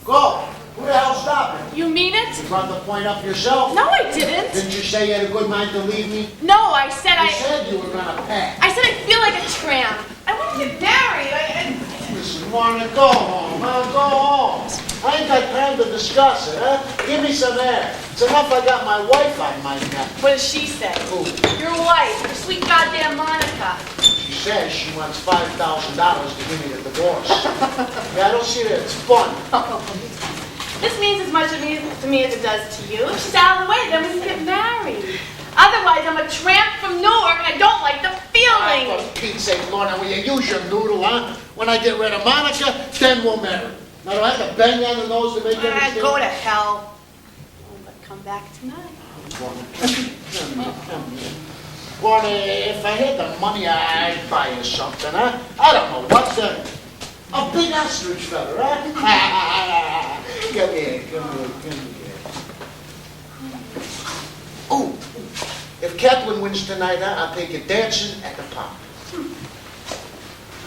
Go. Who the hell's stopping? You mean it? You brought the point up yourself. No, I didn't. Didn't you say you had a good mind to leave me? No, I said You said you were gonna pack. I said I feel like a tramp. I want to get married. Listen, Lorna, go home, huh? Go home. I ain't got time to discuss it, huh? Give me some air. It's enough I got my wife on my neck. What does she say? Who? Your wife, your sweet goddamn Monica. She says she wants $5,000 to give me a divorce. Yeah, I don't see that. It's fun. This means as much to me as it does to you. If she's out of the way, then we can get married. Otherwise, I'm a tramp from Newark, and I don't like the feeling. For Pete's sake, Lorna, will you use your noodle, huh? When I get rid of Monica, then we'll marry. Now, do I have to bang on the nose to make you understand? Go to hell. Oh, but come back tonight. Lorna, come here. Lorna, if I had the money, I'd buy you something, huh? I don't know, what's a big ostrich feather, huh? Come here. Oh, if Kaplan wins tonight, I'll take you dancing at the park.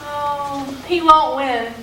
Oh, he won't win.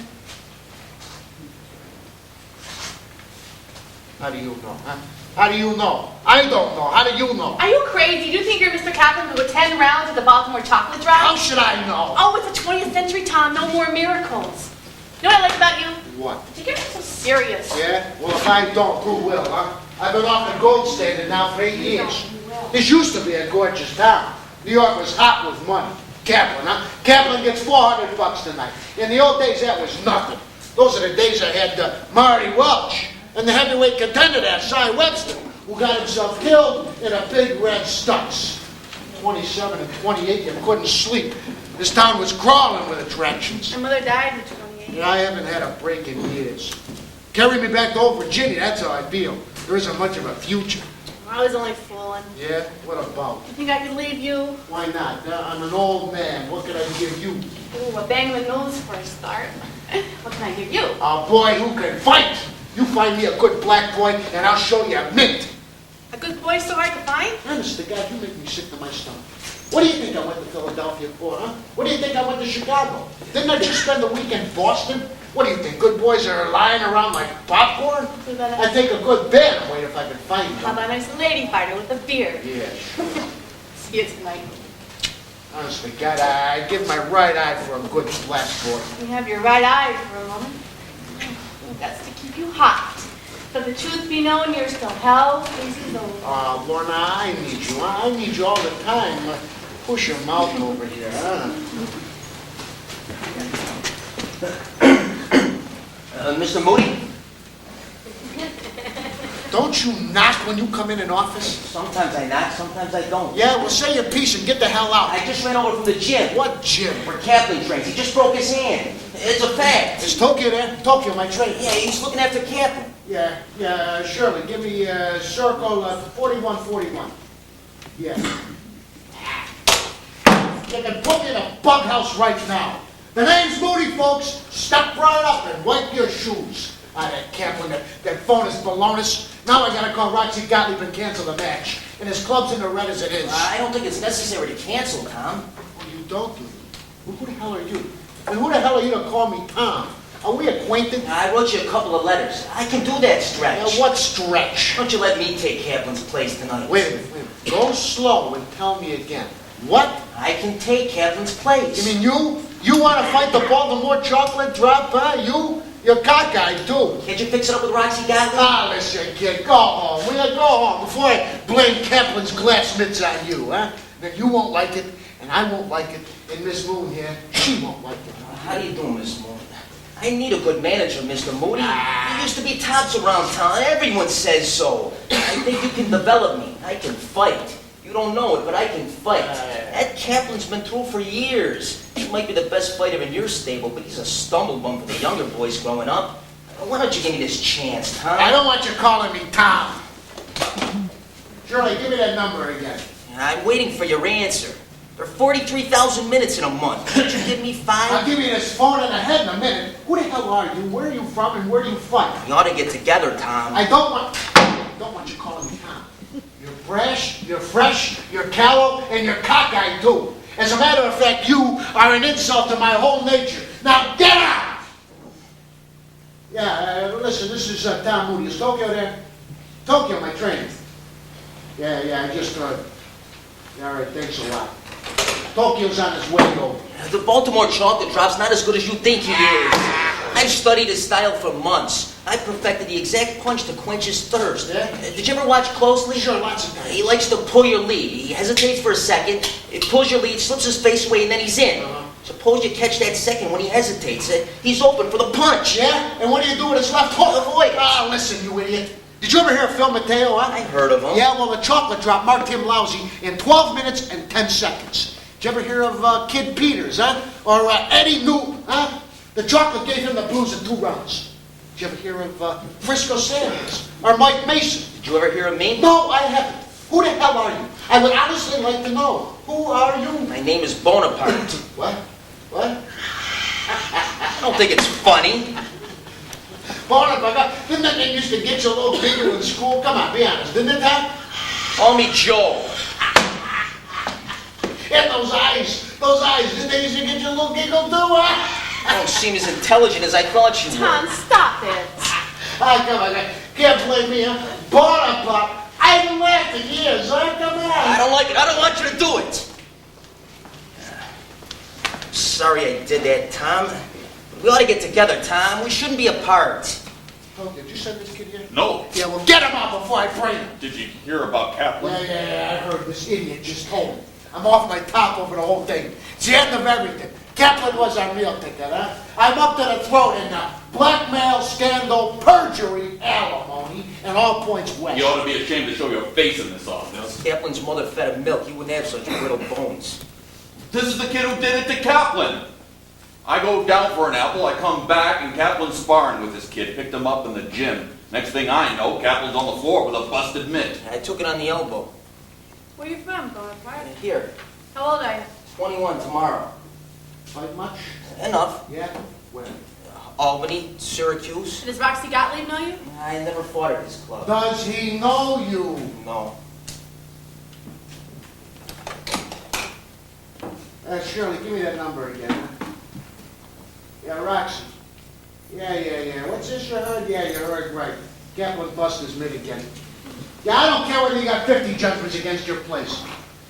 How do you know, huh? How do you know? I don't know. How do you know? Are you crazy? Do you think you're Mr. Kaplan who attend rounds at the Baltimore Chocolate Drive? How should I know? Oh, it's the 20th century, Tom. No more miracles. You know what I like about you? What? You get so serious. Yeah? Well, if I don't, who will, huh? I've been off the gold standard now for 8 years. This used to be a gorgeous town. New York was hot with money. Kaplan, huh? Kaplan gets $400 tonight. In the old days, that was nothing. Those are the days I had Marty Welch and the heavyweight contender there, Cy Webster, who got himself killed in a big red stux. 27 and 28, you couldn't sleep. This town was crawling with attractions. My mother died in 28. And I haven't had a break in years. Carry me back to old Virginia, that's how I feel. There isn't much of a future. I was only fooling. Yeah? What about? You think I could leave you? Why not? I'm an old man. What could I give you? Ooh, a bang in the nose for a start. What can I give you? A boy who can fight. You find me a good black boy, and I'll show you a mint. A good boy so I can find? Honest to God, you make me sick to my stomach. What do you think I went to Philadelphia for, huh? What do you think I went to Chicago? Didn't I just spend the week in Boston? What do you think, good boys are lying around like popcorn? I'd take a good bear away if I could find them. How about a nice lady fighter with a beard? Yeah, sure. See you tonight. Honest to God, I'd give my right eye for a good black boy. You have your right eye for a moment. That's to keep you hot. But the truth be known, you're still hell crazy though. Lorna, I need you. I need you all the time. Push your mouth over here, huh? Mr. Moody? Don't you knock when you come in an office? Sometimes I knock, sometimes I don't. Yeah, well, say your piece and get the hell out. I just ran over from the gym. What gym? Where Kaplan trains. He just broke his hand. It's a fact. Is Tokyo there? Tokyo, my trainer. Yeah, he's looking after Kaplan. Yeah, Shirley, give me circle 4141. Yeah. You can put me in a bug house right now. The name's Moody, folks. Step right up and wipe your shoes. That Kaplan, that phone is balonus. Now I gotta call Roxy Gottlieb and cancel the match. And his club's in the red as it is. I don't think it's necessary to cancel, Tom. Well, you don't do it. Well, who the hell are you? And who the hell are you to call me Tom? Are we acquainted? I wrote you a couple of letters. I can do that stretch. What stretch? Why don't you let me take Kaplan's place tonight? Wait a minute. Go slow and tell me again. What? I can take Kaplan's place. You mean you? You want to fight the Baltimore chocolate drop, huh? You're cockeyed, too. Can't you fix it up with Roxy Gottlieb? Ah, listen, kid, go home. Will you go home before I blame Kaplan's glass mitts on you, huh? Then you won't like it, and I won't like it, and Miss Moon here, she won't like it. How do you do, Miss Moon? I need a good manager, Mr. Moody. There used to be tops around town. Everyone says so. I think you can develop me. I can fight. You don't know it, but I can fight. That Kaplan's been through for years. He might be the best fighter in your stable, but he's a stumblebum for the younger boys growing up. Why don't you give me this chance, Tom? I don't want you calling me Tom. Shirley, give me that number again. I'm waiting for your answer. There are 43,000 minutes in a month. Can't you give me 5? I'll give you this phone in the head in a minute. Who the hell are you? Where are you from? And where do you fight? We ought to get together, Tom. I don't want you calling me Tom. You're brash, you're fresh, you're callow, and you're cockeyed too. As a matter of fact, you are an insult to my whole nature. Now get out! Yeah, listen, this is Tom Moody. Is Tokyo there? Tokyo, my train. Yeah, I just heard. Yeah, all right, thanks a lot. Tokyo's on his way over. The Baltimore chocolate drop's not as good as you think he is. I've studied his style for months. I perfected the exact punch to quench his thirst. Yeah? Did you ever watch closely? Sure, lots of times. He likes to pull your lead. He hesitates for a second, he pulls your lead, slips his face away, and then he's in. Suppose you catch that second when he hesitates. He's open for the punch. Yeah? And what do you do with his left hook? Avoid it. Ah, listen, you idiot. Did you ever hear of Phil Mateo, huh? I heard of him. Yeah, well, the chocolate drop marked him lousy in 12 minutes and 10 seconds. Did you ever hear of Kid Peters, huh? Or Eddie Newton, huh? The chocolate gave him the blues in 2 rounds. Did you ever hear of Frisco Sanders or Mike Mason? Did you ever hear of me? No, I haven't. Who the hell are you? I would honestly like to know. Who are you? My name is Bonaparte. What? What? I don't think it's funny. Bonaparte, didn't that thing used to get you a little bigger in school? Come on, be honest, didn't it, huh? Call me Joe. And those eyes, didn't they used to get you a little giggle too, huh? I don't seem as intelligent as I thought you Tom, were. stop it. Ah, come on, can't blame me, huh? Bonaparte, I haven't laughed in years, huh? Come on. I don't like it. I don't want you to do it. Sorry I did that, Tom. We ought to get together, Tom. We shouldn't be apart. Oh, did you send this kid here? No. Yeah, well, get him out before I brain him. Did you hear about Kaplan? Yeah, I heard this idiot just told me. I'm off my top over the whole thing. It's the end of everything. Kaplan was our meal ticket, huh? I'm up to the throat in blackmail, scandal, perjury, alimony, and all points west. You ought to be ashamed to show your face in this office. Kaplan's mother fed him milk. He wouldn't have such brittle bones. This is the kid who did it to Kaplan. I go down for an apple, I come back, and Kaplan's sparring with this kid. Picked him up in the gym. Next thing I know, Kaplan's on the floor with a busted mitt. I took it on the elbow. Where you from, Bonaparte? Here, How old are you? 21 tomorrow. Fight much? Enough. Yeah? Where? Albany, Syracuse. Does Roxy Gottlieb know you? I never fought at his club. Does he know you? No. Shirley, give me that number again. Huh? Yeah, Roxy. Yeah. What's this you heard? Yeah, you heard right. Kaplan bust his mid again. Yeah, I don't care whether you got 50 judgments against your place.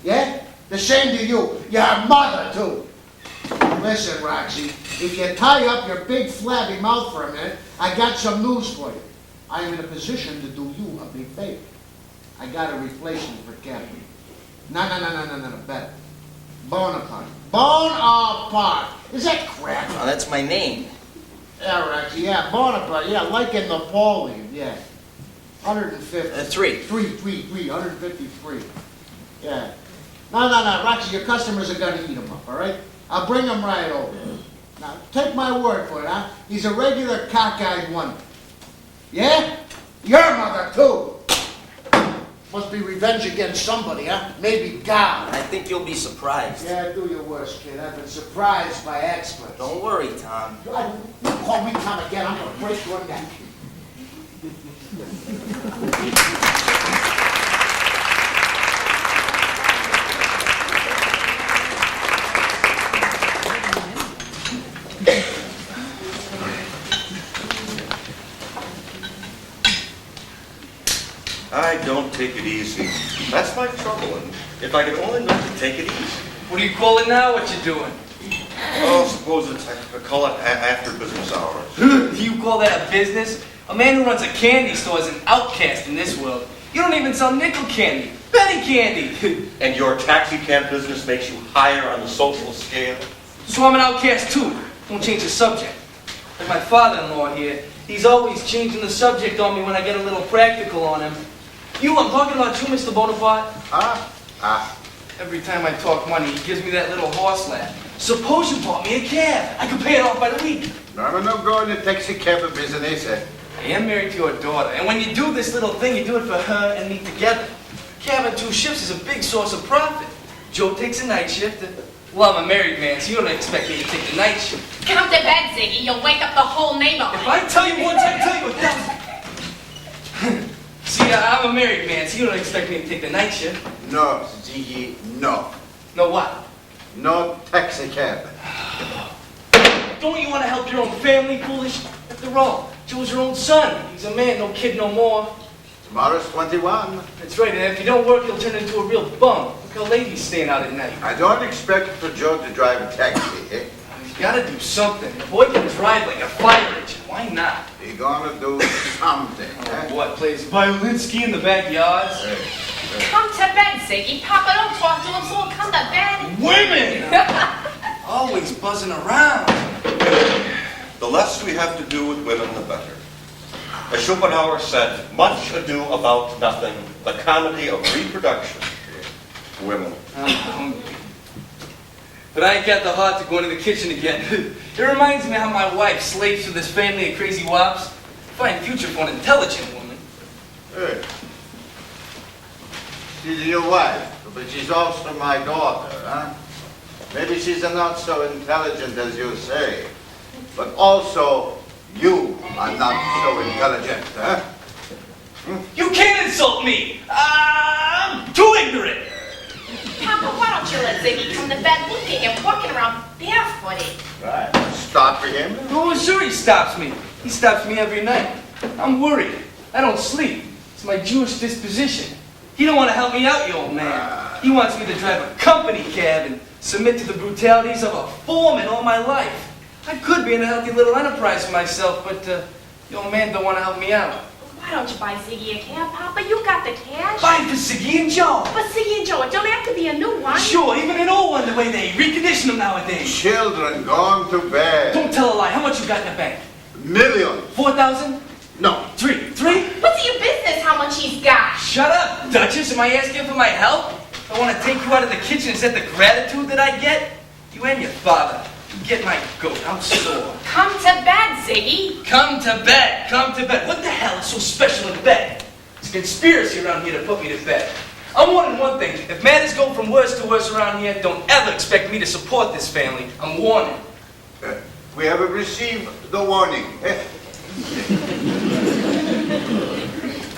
Yeah? The same to you. Your mother, too. Listen, Roxy, if you tie up your big flabby mouth for a minute, I got some news for you. I am in a position to do you a big favor. I got a replacement for Kaplan. No, better. Bonaparte. Bonaparte! Is that crap? Oh, that's my name. Yeah, Roxy, yeah, Bonaparte, yeah, like in Napoleon, yeah. 150. 3. 153. Yeah. No, Roxy, your customers are gonna eat them up, all right? I'll bring them right over. Now, take my word for it, huh? He's a regular cockeyed wonder. Yeah? Your mother, too. Must be revenge against somebody, huh? Maybe God. I think you'll be surprised. Yeah, do your worst, kid. I've been surprised by experts. Don't worry, Tom. You call me Tom again, I'm gonna break your neck. I don't take it easy. That's my trouble, and if I could only learn to take it easy. What do you call it now? What you doing? Oh, suppose I call it after business hours. Do you call that a business? A man who runs a candy store is an outcast in this world. You don't even sell nickel candy, penny candy. And your taxi cab business makes you higher on the social scale? So I'm an outcast too. Don't change the subject. Like my father-in-law here, he's always changing the subject on me when I get a little practical on him. I'm talking about you, Mr. Bonaparte. Every time I talk money, he gives me that little horse laugh. Suppose you bought me a cab. I could pay it off by the week. I'm no go in the taxi cab business. I am married to your daughter, and when you do this little thing, you do it for her and me together. Cabin 2 shifts is a big source of profit. Joe takes a night shift. Well, I'm a married man, so you don't expect me to take the night shift. Get up to bed, Ziggy. You'll wake up the whole neighborhood. If I tell you once, I tell you 1,000. See, I'm a married man, so you don't expect me to take the night shift. No, Ziggy, no. No what? No taxi cab. Don't you want to help your own family, foolish? After all, Joe's your own son. He's a man, no kid no more. Tomorrow's 21. That's right, and if you don't work, he'll turn into a real bum. Look how late he's staying out at night. I don't expect for Joe to drive a taxi, eh? He's gotta do something. The boy can drive like a fire engine. Why not? He gonna do something, eh? What, plays violinsky in the backyards? Come to bed, Ziggy. Papa, don't talk to him, so he'll come to bed. Women! Always buzzing around. The less we have to do with women, the better. As Schopenhauer said, much ado about nothing, the comedy of reproduction. Women. I'm hungry. But I ain't got the heart to go into the kitchen again. It reminds me how my wife slaves for this family of crazy wops. Fine future for an intelligent woman. Hey. She's your wife, but she's also my daughter, huh? Maybe she's not so intelligent as you say, but also you are not so intelligent, huh? You can't insult me! I'm too ignorant! Papa, why don't you let Ziggy come to bed? Look at him walking around barefooted. Right. Stop for him. Oh, sure he stops me. He stops me every night. I'm worried. I don't sleep. It's my Jewish disposition. He don't want to help me out, you old man. He wants me to drive a company cab and submit to the brutalities of a foreman all my life. I could be in a healthy little enterprise for myself, but the old man don't want to help me out. Why don't you buy Ziggy a cab, Papa? You got the cash. Buy for Siggy and Joe. But Ziggy and Joe, it don't have to be a new one. Sure, even an old one, the way they recondition them nowadays. Children gone to bed. Don't tell a lie. How much you got in the bank? Million. 4,000? No. 3? What's your business how much he's got? Shut up, Duchess. Am I asking for my help? I want to take you out of the kitchen. Is that the gratitude that I get? You and your father. You get my goat. I'm sore. Come to bed, Ziggy. Come to bed. Come to bed. What the hell is so special in bed? It's a conspiracy around here to put me to bed. I'm warning one thing. If matters go from worse to worse around here, don't ever expect me to support this family. I'm warning. We have received the warning.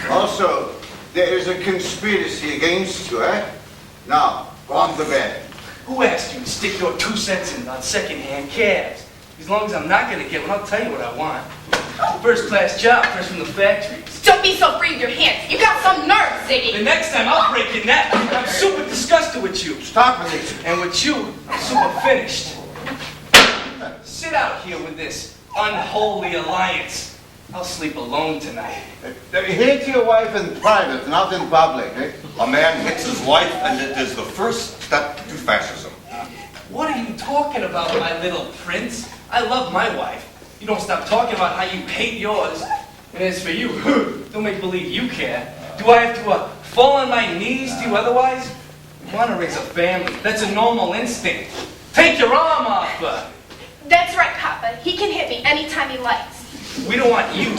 Also, there is a conspiracy against you, eh? Now, go on to bed. Who asked you to stick your 2 cents in on second-hand cabs? As long as I'm not going to get one, I'll tell you what I want. First-class job, fresh from the factory. Don't be so free with your hands. You got some nerve, Ziggy. The next time, I'll break your neck. I'm super disgusted with you. Stop it. And with you, I'm super finished. Sit out here with this unholy alliance. I'll sleep alone tonight. Hit your wife in private, not in public, eh? A man hits his wife, and it is the first step to fascism. What are you talking about, my little prince? I love my wife. You don't stop talking about how you hate yours. And as for you, don't make believe you care. Do I have to fall on my knees to you otherwise? You want to raise a family. That's a normal instinct. Take your arm off. That's right, Papa. He can hit me anytime he likes. We don't want you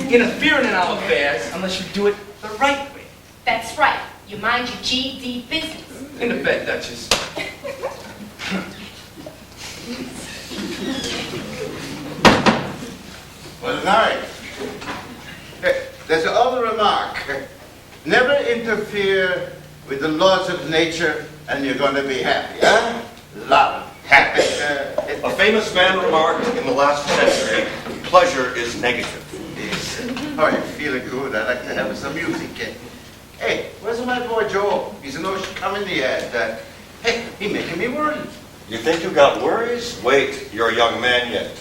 interfering in our affairs unless you do it the right way. That's right. You mind your GD business. In the bed, Duchess. Well, nice. There's another remark. Never interfere with the laws of nature and you're going to be happy, huh? Love. Happy. A famous man remarked in the last century, pleasure is negative. Yes. Oh, you're feeling good. I'd like to have some music. Hey, where's my boy Joe? He's no coming yet. Hey, he making me worried. You think you got worries? Wait, you're a young man yet.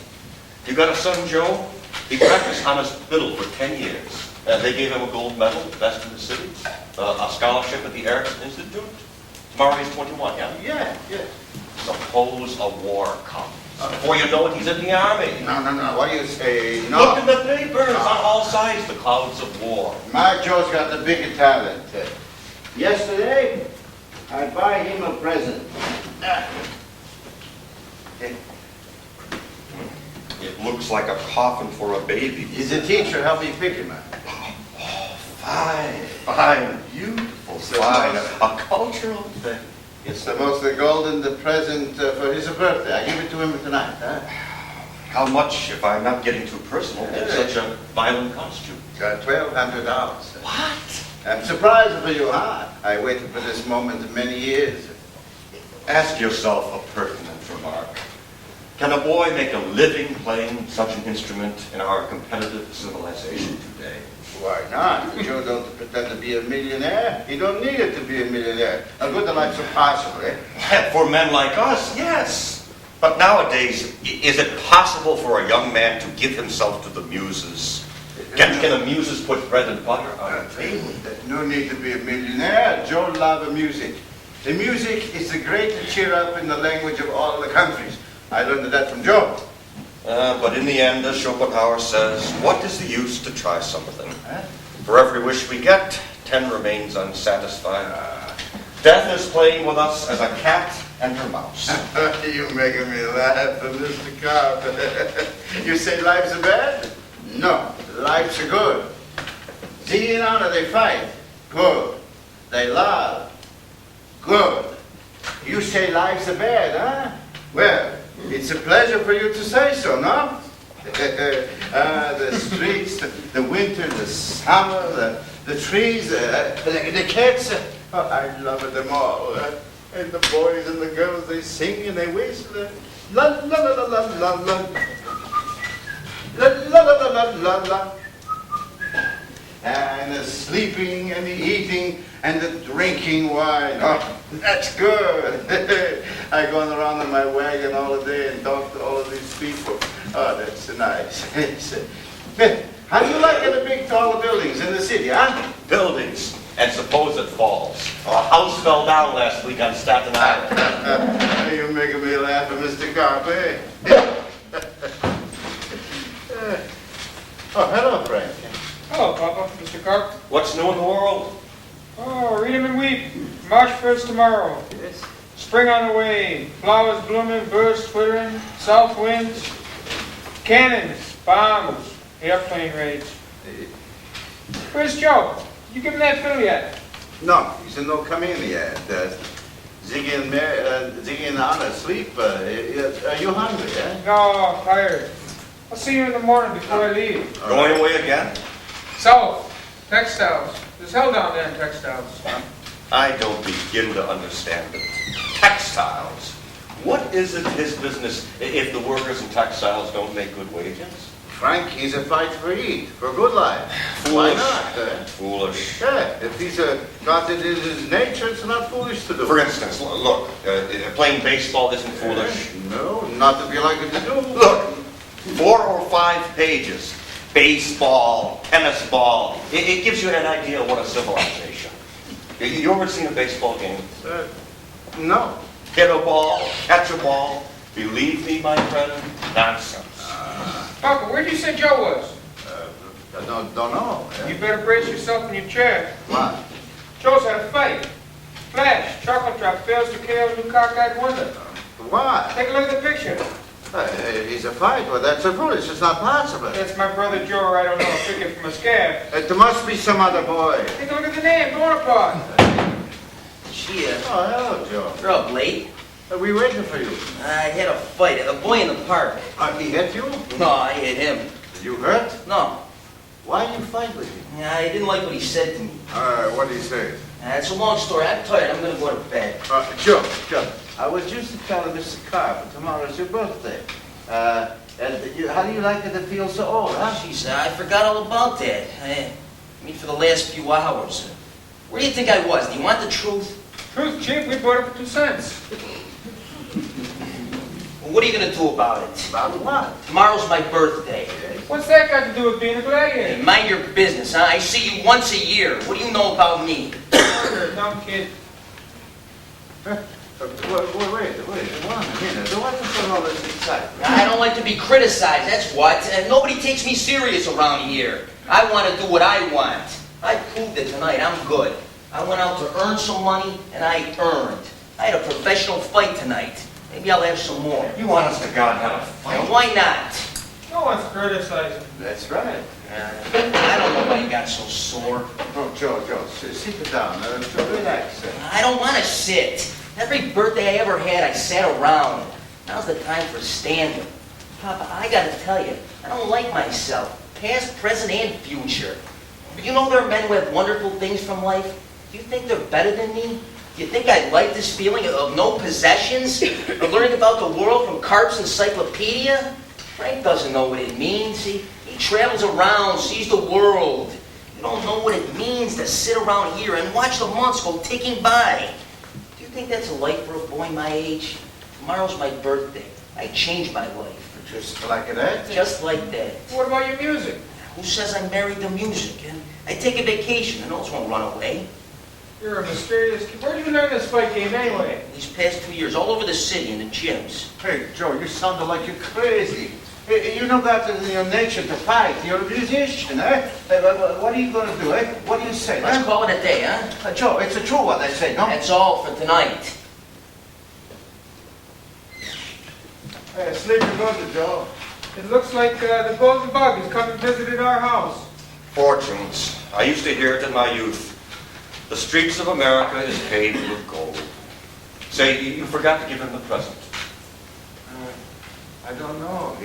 You got a son, Joe? He practiced on his fiddle for 10 years. They gave him a gold medal, best in the city, a scholarship at the Erickson Institute. Tomorrow he's 21, yeah? Yeah. Suppose a war comes. Before you know it, he's in the army. No. What do you say? No. Look in the papers on all sides, the clouds of war. My Joe's got the bigger talent. Yesterday, I buy him a present. It looks like a coffin for a baby. He's a teacher. Help me pick him up. Fine, beautiful, fine. A cultural thing. It's the most golden present for his birthday. I give it to him tonight. How much, if I'm not getting too personal, in such a violent costume? $1,200. What? I'm surprised for you, huh? I waited for this moment many years. Ask yourself a pertinent remark. Can a boy make a living playing such an instrument in our competitive civilization today? Why not? Joe don't pretend to be a millionaire. He don't need it to be a millionaire. A good life so possible, eh? For men like us, yes. But nowadays, is it possible for a young man to give himself to the muses? Can the muses put bread and butter on the table? There's no need to be a millionaire. Joe loves music. The music is the great cheer up in the language of all the countries. I learned that from Joe. But in the end, as Schopenhauer says, what is the use to try something? For every wish we get, 10 remains unsatisfied. Death is playing with us as a cat and her mouse. You're making me laugh, Mr. Carpenter. You say life's a bad? No, life's a good. Ziggy and Anna, they fight. Good. They love. Good. You say life's a bad, huh? Well, it's a pleasure for you to say so, no? The streets, the winter, the summer, the trees, the cats. Oh, I love them all. And the boys and the girls, they sing and they whistle. La la la la la la la. La la la la la la. And the sleeping and the eating and the drinking wine. Oh, that's good. I go around in my wagon all the day and talk to all of these people. Oh, that's nice. How do you like the big tall buildings in the city, huh? Buildings, and suppose it falls. A house fell down last week on Staten Island. You're making me laugh, Mr. Carpenter. Oh, hello, Frank. Hello, Papa. Mr. Carp. What's new in the world? Oh, read 'em and weep. March 1st tomorrow. Yes. Spring on the way. Flowers blooming, birds twittering, south winds, cannons, bombs, airplane raids. Where's Joe? You give him that bill yet? No, he said no come in yet. Ziggy and Anna sleep. Are you hungry, eh? No, tired. I'll see you in the morning before I leave. Going away again? South, textiles. There's hell down there in textiles. I don't begin to understand it. Textiles. What is it his business if the workers in textiles don't make good wages? Frank, he's a fight for eat, for good life. Why not? Foolish. Yeah, if he's got it in his nature, it's not foolish to do. For instance, look, playing baseball isn't foolish. No, not if you like it to do. Look, 4 or 5 pages. Baseball, tennis ball. It gives you an idea of what a civilization. You ever seen a baseball game? No. Hit a ball, catch a ball. Believe me, my friend, nonsense. Papa, where'd you say Joe was? I don't know. You better brace yourself in your chair. What? Joe's had a fight. Flash, chocolate drop, fails to KO new cockeyed wonder. What? Take a look at the picture. He's a fight. Well, that's a foolish. It's not possible. That's my brother Joe, or I don't know, a picket from a scab. There must be some other boy. Take a look at the name, Bonaparte. Chia, Oh, hello, Joe. you're up late. We waiting for you. I had a fight. A boy in the park. He hit you? No, I hit him. You hurt? No, Why you fight with him? I didn't like what he said to me. What did he say? It's a long story. I'm tired. I'm going to go to bed. Joe, I was just telling Mr. Carver tomorrow's your birthday. How do you like it to feel so old, huh? Jeez, I forgot all about that. I mean, for the last few hours. Where do you think I was? Do you want the truth? Truth cheap, we bought it for 2 cents. Well, what are you going to do about it? About what? Tomorrow's my birthday. What's that got to do with being a gladiator? Hey, mind your business, huh? I see you once a year. What do you know about me? You're a dumb kid. Wait a minute. What's all this excitement? I don't like to be criticized, that's what. Nobody takes me serious around here. I want to do what I want. I proved it tonight. I'm good. I went out to earn some money, and I earned. I had a professional fight tonight. Maybe I'll have some more. You want us to God have a fight? And why not? No one's criticizing. That's right. I don't know why you got so sore. Oh, Joe, sit down. Relax. I don't want to sit. Every birthday I ever had, I sat around. Now's the time for standing. Papa, I gotta tell you, I don't like myself. Past, present, and future. But you know there are men who have wonderful things from life? Do you think they're better than me? You think I like this feeling of no possessions? Or learning about the world from Carp's encyclopedia? Frank doesn't know what it means. He travels around, sees the world. You don't know what it means to sit around here and watch the months go ticking by. Do you think that's a life for a boy my age? Tomorrow's my birthday. I changed my life. Just like that? Just like that. What about your music? Who says I'm married to music? I take a vacation and those won't run away. You're a mysterious kid. Where'd you learn this fight game anyway? These past 2 years, all over the city in the gyms. Hey, Joe, you sound like you're crazy. You know that in your nature to fight. You're a musician, eh? What are you going to do, eh? What do you say, Let's call it a day, huh? Joe, it's a true what I say, no? That's all for tonight. Hey, sleep good, Joe. It looks like the golden bug has come and visited our house. Fortunes. I used to hear it in my youth. The streets of America is paved with gold. Say, you forgot to give him the present. I don't know.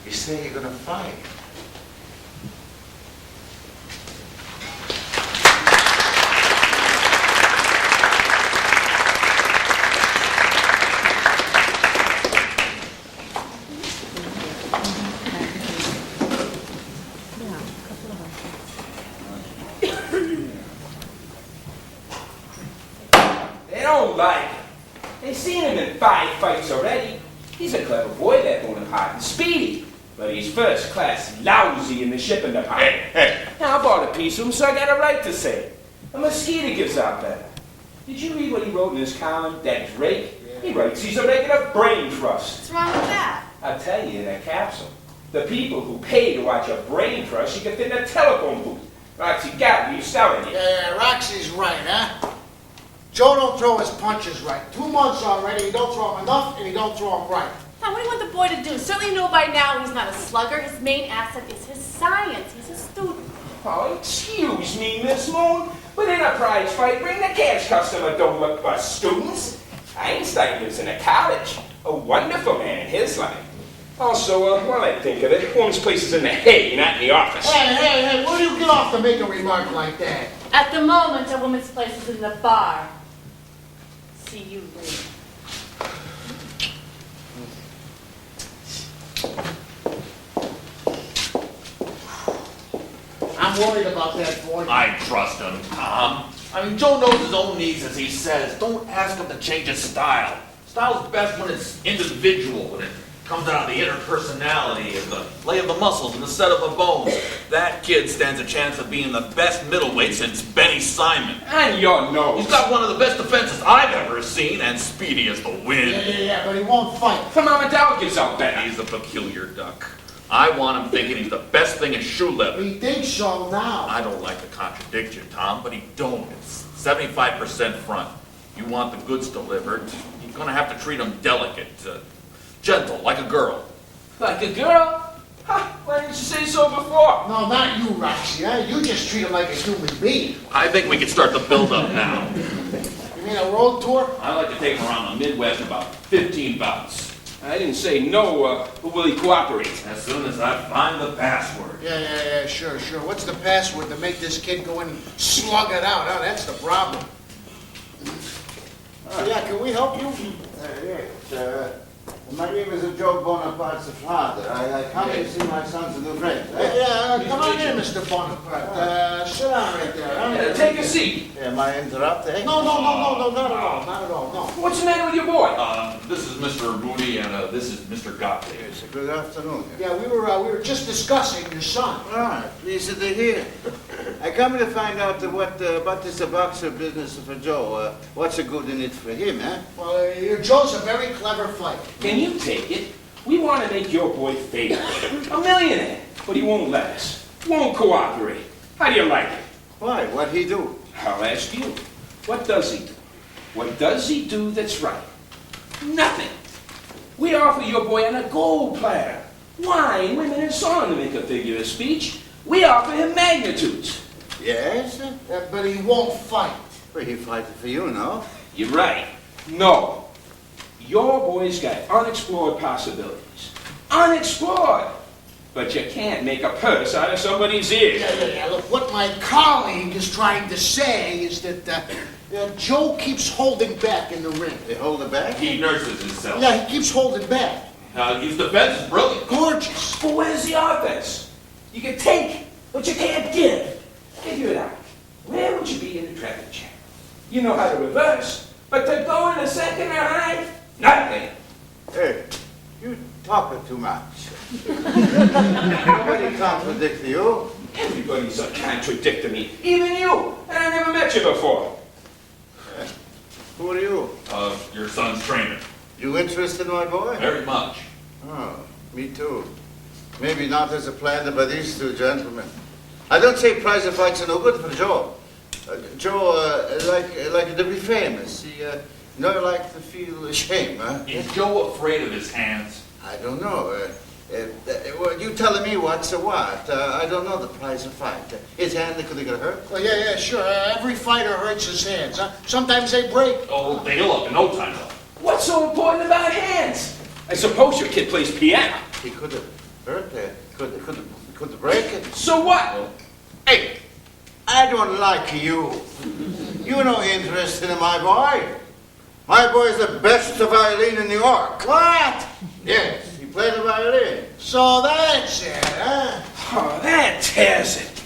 He said you're going to fight. They don't like him. They've seen him in 5 fights already. He's a clever boy, that Bonaparte, and speedy. But he's first class lousy in the shipping department. Now, I bought a piece of him, so I got a right to say it. A mosquito gives out better. Did you read what he wrote in his column, that Drake? He writes he's a regular brain trust. What's wrong with that? I'll tell you in a capsule. The people who pay to watch a brain trust, you get in a telephone booth. Roxy got me, you selling it. Yeah, Roxy's right, huh? Joe don't throw his punches right. 2 months already, he don't throw them enough, and he don't throw them right. Now, what do you want the boy to do? Certainly you know by now he's not a slugger. His main asset is his science. He's a student. Oh, excuse me, Miss Moon. Within a prize fight, bring the cash customer don't look for students. Einstein lives in a college. A wonderful man in his life. Also, while I think of it, one's place is in the hay, not in the office. Hey, where do you get off to make a remark like that? At the moment, a woman's place is in the bar. See you later. I'm worried about that boy. I trust him, Tom. I mean, Joe knows his own needs, as he says. Don't ask him to change his style. Style's best when it's individual, when it comes out of the inner personality and the lay of the muscles and the set of the bones. That kid stands a chance of being the best middleweight since Benny Simon. And your nose. He's got one of the best defenses I've ever seen, and speedy as the wind. Yeah, but he won't fight. Mama gives out better. He's a peculiar duck. I want him thinking he's the best thing in shoe leather. He thinks so now. I don't like to contradict you, Tom, but he don't. It's 75% front. You want the goods delivered, you're gonna have to treat them delicate, gentle, like a girl. Like a girl? Ha! Why didn't you say so before? No, not you, Roxy, huh? You just treat him like a human being. I think we can start the build-up now. You mean a road tour? I like to take him around the Midwest about 15 bouts. I didn't say no, but will he cooperate? As soon as I find the password. Yeah, sure. What's the password to make this kid go in and slug it out, huh? That's the problem. Yeah, can we help you? Yes, my name is Joe Bonaparte's father. I come to see my son's new friend. Come on in, Mr. Bonaparte. Sit down right there, huh? Take a seat. Am I interrupting? No, not at all, no. What's the matter with your boy? This is Mr. Moody, and this is Mr. Gottlieb. Yes, good afternoon. Yeah, we were just discussing your son. Ah, pleased to hear. I come to find out what is the boxer business for Joe. What's the good in it for him, eh? Well, Joe's a very clever fighter. Can you take it? We want to make your boy famous. A millionaire. But he won't let us. Won't cooperate. How do you like it? Why? What he do? I'll ask you. What does he do? What does he do that's right? Nothing. We offer your boy on a gold platter. Wine, women, and song to make a figure of speech. We offer him magnitudes. Yes? But he won't fight. Well, he fighting for you, no? You're right. No. Your boy's got unexplored possibilities. Unexplored! But you can't make a purse out of somebody's ear. Yeah. Look, what my colleague is trying to say is that Joe keeps holding back in the ring. They hold it back? He nurses himself. Yeah, he keeps holding back. His defense is brilliant. Gorgeous. But where's the offense? You can take, but you can't give. Figure it out. Where would you be in the traffic jam? You know how to reverse, but to go in a second or high, nothing. Hey, you talking too much. Nobody contradicts you. Everybody's contradicting me, even you, and I never met you before. Who are you? Your son's trainer. You interested in my boy? Very much. Oh, me too. Maybe not as a planned by these two gentlemen. I don't say prize of fights are no good for Joe. Joe, like to be famous. He never like to feel ashamed, huh? Is Joe afraid of his hands? I don't know. Well, you telling me what's a what? I don't know the prize of fight. His hand could get hurt? Well, yeah, sure. Every fighter hurts his hands, huh? Sometimes they break. Oh, they heal up in no time, though. What's so important about hands? I suppose your kid plays piano. He could have hurt it. Could break it. So what? Hey, I don't like you. You're no interested in my boy. My boy's the best violin in New York. What? Yes, he played the violin. So that's it, huh? Oh, that tears it.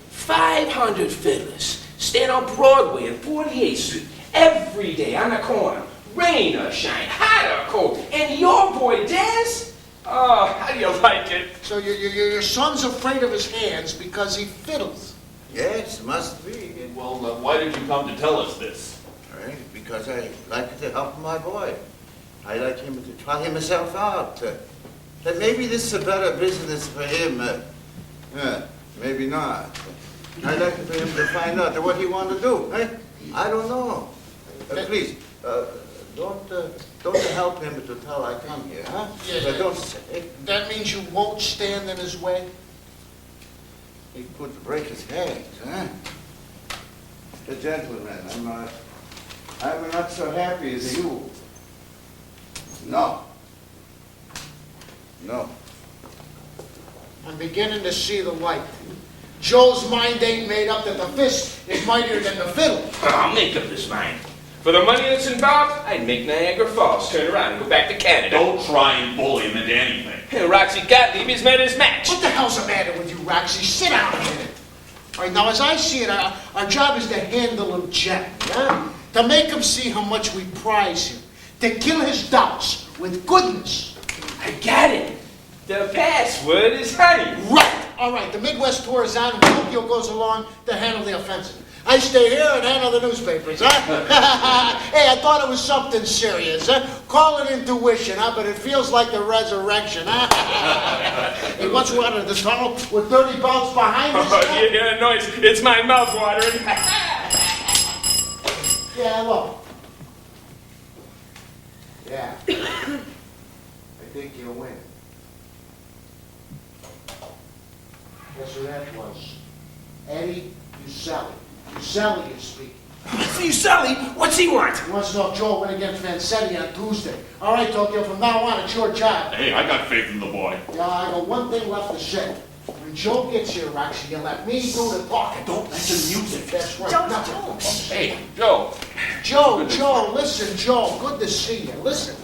500 fiddlers stand on Broadway and 48th Street every day on the corner. Rain or shine, hot or cold, and your boy dance? Oh, how do you like it? So your son's afraid of his hands because he fiddles. Yes, must be. Well, why did you come to tell us this? Right, because I like to help my boy. I like him to try himself out. That maybe this is a better business for him. Maybe not. I like for him to find out what he want to do. I don't know. Please, don't help him to tell I come here, huh? Yeah. Don't say. That means you won't stand in his way? He could break his hands, huh? The gentleman, I'm not so happy as you. No. I'm beginning to see the light. Joe's mind ain't made up that the fist is mightier than the fiddle. I'll make up his mind. For the money that's involved, I'd make Niagara Falls turn around and go back to Canada. Don't try and bully him into anything. And Roxy Gottlieb has met his match. What the hell's the matter with you, Roxy? Sit down a minute. All right, now, as I see it, our job is to handle him gently, huh? To make him see how much we prize him. To kill his doubts with goodness. I got it. The password is honey. Right. All right, the Midwest tour is on, and Tokyo goes along to handle the offensive. I stay here and handle the newspapers, huh? Hey, I thought it was something serious, huh? Call it intuition, huh? But it feels like the resurrection, huh? Hey, what's one of the tunnel with 30 bouts behind us? Oh, you hear the noise? It's my mouth watering. Yeah, look. Yeah. I think you'll win. Guess who that was? Eddie Uselli. Uselli is speaking. Uselli? What's he want? He wants to know if Joe went against Vanzetti on Tuesday. All right, Tokyo, from now on, it's your job. Hey, I got faith in the boy. Yeah, I got one thing left to say. When Joe gets here, Roxy, you let me do the talking. Don't mention music. That's right. Joe, Nothing. Hey, Joe. Joe, listen, Joe, good to see you. Listen.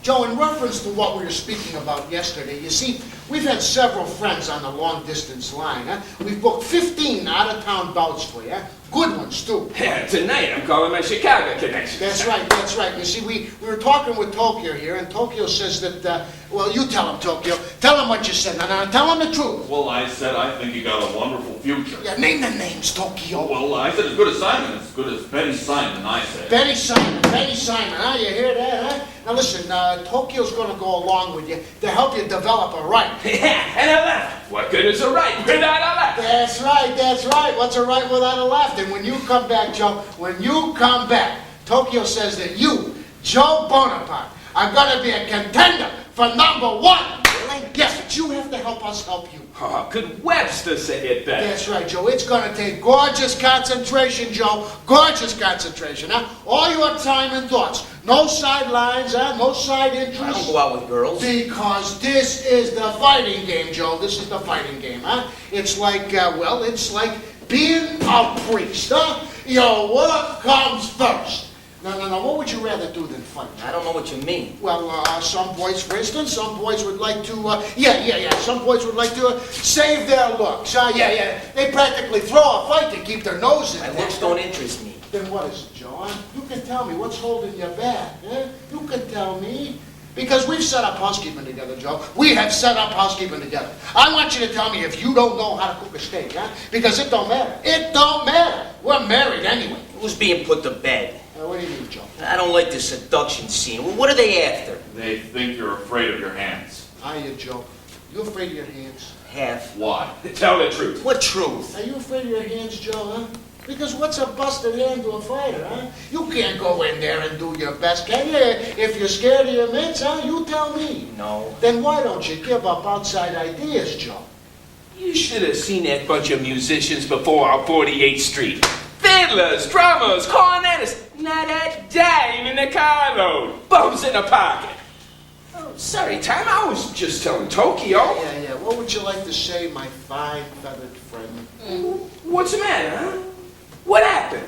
Joe, in reference to what we were speaking about yesterday, you see, we've had several friends on the long-distance line, huh? We've booked 15 out-of-town bouts for you, huh? Good ones, too. Yeah, tonight I'm calling my Chicago connection. That's right. You see, we were talking with Tokyo here, and Tokyo says that, well, you tell him, Tokyo. Tell him what you said. Now, tell him the truth. Well, I said I think you got a wonderful future. Yeah, name the names, Tokyo. Well, I said as good as Simon, as good as Benny Simon, I said. Benny Simon, huh? You hear that, huh? Now listen, Tokyo's gonna go along with you to help you develop a right. Yeah, and a left. What good is a right without a left? That's right. What's a right without a left? And when you come back, Joe, Tokyo says that you, Joe Bonaparte, are gonna be a contender for #1. Yes, but you have to help us help you. Oh, could Webster say it better? That's right, Joe. It's gonna take gorgeous concentration, Joe. Gorgeous concentration, huh? All your time and thoughts. No sidelines, huh? No side I interests. don't go out with girls. Because this is the fighting game, Joe. This is the fighting game, huh? It's like, it's like being a priest, huh? Your work comes first. No, what would you rather do than fight? I don't know what you mean. Well, some boys, for instance, some boys would like to, some boys would like to save their looks. They practically throw a fight to keep their nose in My there. looks don't interest me. Then what is it, John? You can tell me what's holding you back, eh? You can tell me. Because we've set up housekeeping together, Joe. We have set up housekeeping together. I want you to tell me if you don't know how to cook a steak, huh? Because it don't matter. It don't matter. We're married anyway. Who's being put to bed? What do you mean, Joe? I don't like the seduction scene. Well, what are they after? They think you're afraid of your hands. Are you, Joe? You afraid of your hands? Half. Why? Tell the truth. What truth? Are you afraid of your hands, Joe, huh? Because what's a busted hand to a fighter, huh? You can't go in there and do your best, can you? If you're scared of your mitts, huh? You tell me. No. Then why don't you give up outside ideas, Joe? You should have seen that bunch of musicians before on 48th Street. Fiddlers, drummers, cornetists, not a dime in the carload. Bums in the pocket. Oh, sorry, Tom, I was just telling Tokyo. Yeah. What would you like to say, my fine feathered friend? What's the matter, huh? What happened?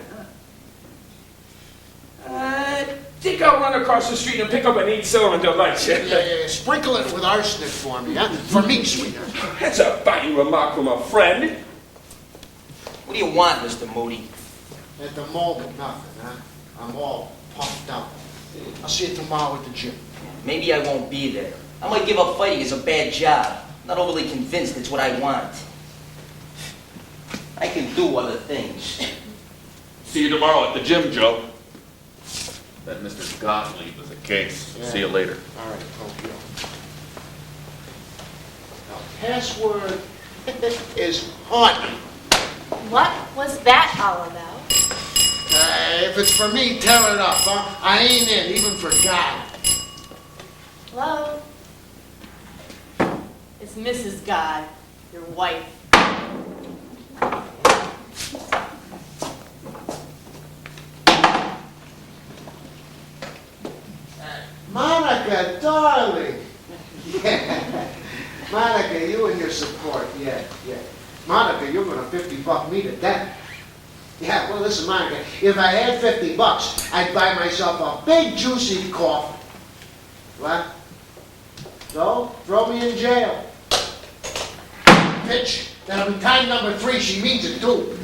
I think I'll run across the street and pick up an 8-cylinder lunch. Yeah. Sprinkle it with arsenic for me, huh? For me, sweetheart. That's a fine remark from a friend. What do you want, Mr. Moody? At the moment, nothing, huh? I'm all puffed out. I'll see you tomorrow at the gym. Maybe I won't be there. I might give up fighting. It's a bad job. Not overly convinced it's what I want. I can do other things. See you tomorrow at the gym, Joe. That Mr. Gottlieb is a case. Yeah. See you later. All right, Tokyo. Now, password is haunting. What was that all about? If it's for me, tear it up, huh? I ain't in, even for God. Hello? It's Mrs. God, your wife. Monica, darling. Yeah. Monica, you and your support. Yeah. Monica, you're gonna $50 me to death. Yeah, well, listen, Monica, if I had $50, I'd buy myself a big, juicy coffin. What? So, throw me in jail. Bitch, that'll be time number 3. She means it, too.